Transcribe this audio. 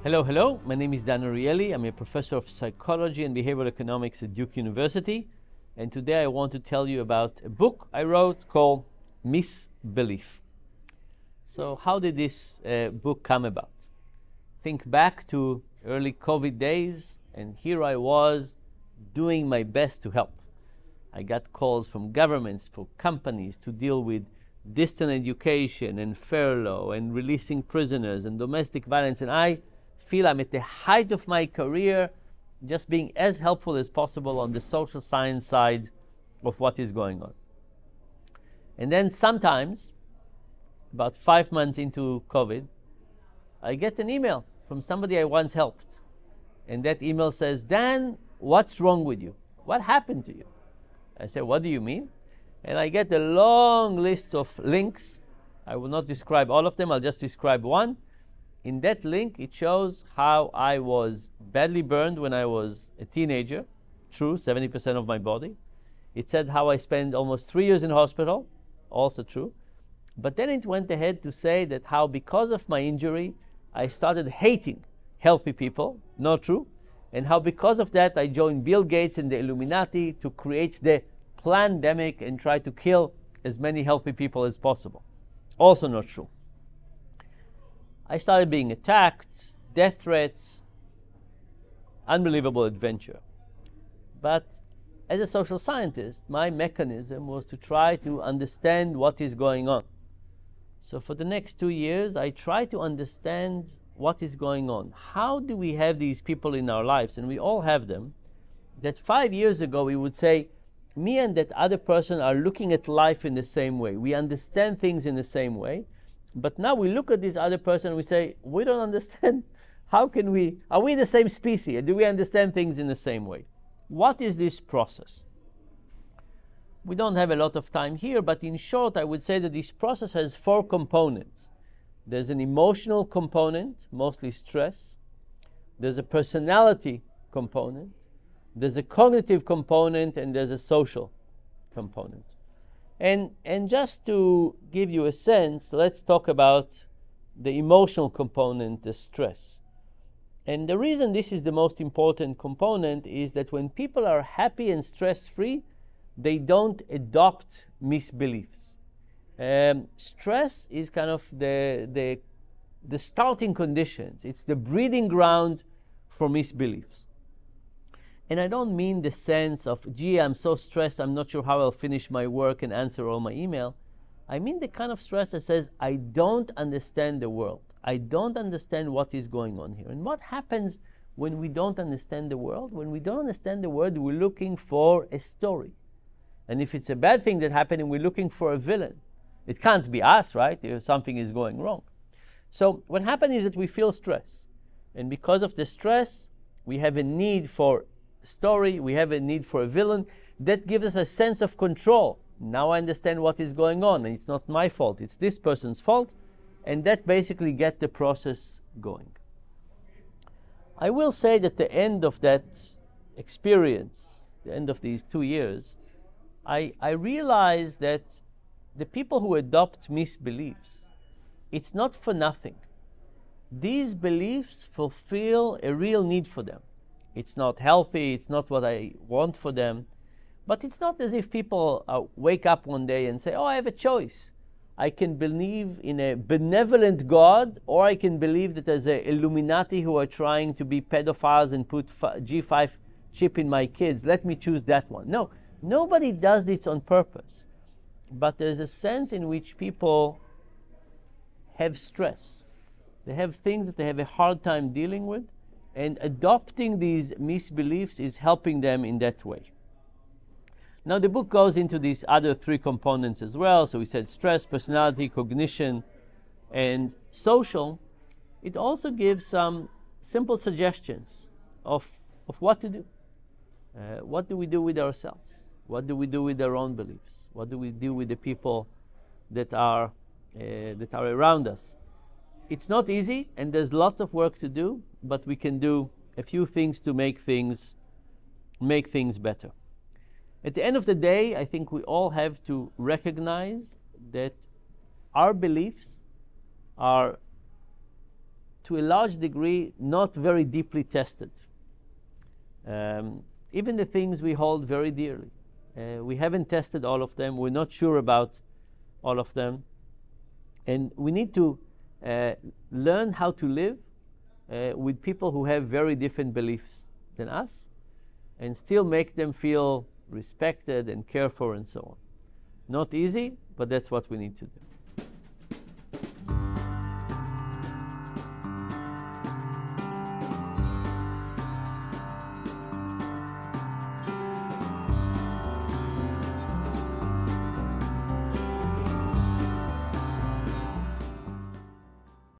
Hello. My name is Ariely. I'm a professor of psychology and behavioral economics at Duke University. And today I want to tell you about a book I wrote called Misbelief. So how did this book come about? Think back to early COVID days, and here I was doing my best to help. I got calls from governments, for companies to deal with distant education and furlough and releasing prisoners and domestic violence, and I feel I'm at the height of my career, just being as helpful as possible on the social science side of what is going on. And then sometimes, about 5 months into COVID, I get an email from somebody I once helped. And that email says, Dan, what's wrong with you? What happened to you? I say, what do you mean? And I get a long list of links. I will not describe all of them, I'll just describe one. In that link, it shows how I was badly burned when I was a teenager. True, 70% of my body. It said how I spent almost 3 years in hospital. Also true. But then it went ahead to say that how because of my injury, I started hating healthy people. Not true. And how because of that, I joined Bill Gates and the Illuminati to create the pandemic and try to kill as many healthy people as possible. Also not true. I started being attacked, death threats, unbelievable adventure. But as a social scientist, my mechanism was to try to understand what is going on. So for the next 2 years, I tried to understand what is going on. How do we have these people in our lives, and we all have them, that 5 years ago we would say, me and that other person are looking at life in the same way. We understand things in the same way. But now we look at this other person and we say, we don't understand. How can we? Are we the same species? Do we understand things in the same way? What is this process? We don't have a lot of time here, but in short, I would say that this process has 4 components. There's an emotional component, mostly stress. There's a personality component. There's a cognitive component, and there's a social component. And just to give you a sense, let's talk about the emotional component, the stress. And the reason this is the most important component is that when people are happy and stress-free, they don't adopt misbeliefs. Stress is kind of the starting conditions. It's the breeding ground for misbeliefs. And I don't mean the sense of, gee, I'm so stressed, I'm not sure how I'll finish my work and answer all my email. I mean the kind of stress that says, I don't understand the world. I don't understand what is going on here. And what happens when we don't understand the world? When we don't understand the world, we're looking for a story. And if it's a bad thing that happened and we're looking for a villain, it can't be us, right? If something is going wrong. So what happens is that we feel stress. And because of the stress, we have a need for story, we have a need for a villain that gives us a sense of control. Now I understand what is going on, and it's not my fault, it's this person's fault, and that basically gets the process going. I will say that the end of that experience, the end of these 2 years, I realized that the people who adopt misbeliefs, it's not for nothing. These beliefs fulfill a real need for them. It's not healthy, it's not what I want for them. But it's not as if people wake up one day and say, oh, I have a choice. I can believe in a benevolent God, or I can believe that there's an Illuminati who are trying to be pedophiles and put G5 chip in my kids. Let me choose that one. No, nobody does this on purpose. But there's a sense in which people have stress. They have things that they have a hard time dealing with. And adopting these misbeliefs is helping them in that way. Now the book goes into these other 3 components as well. So we said stress, personality, cognition, and social. It also gives some simple suggestions of what to do. What do we do with ourselves? What do we do with our own beliefs? What do we do with the people that are around us? It's not easy, and there's lots of work to do, but we can do a few things to make things better. At the end of the day, I think we all have to recognize that our beliefs are to a large degree, not very deeply tested. Even the things we hold very dearly. We haven't tested all of them. We're not sure about all of them. And we need to learn how to live with people who have very different beliefs than us, and still make them feel respected and cared for and so on. Not easy, but that's what we need to do.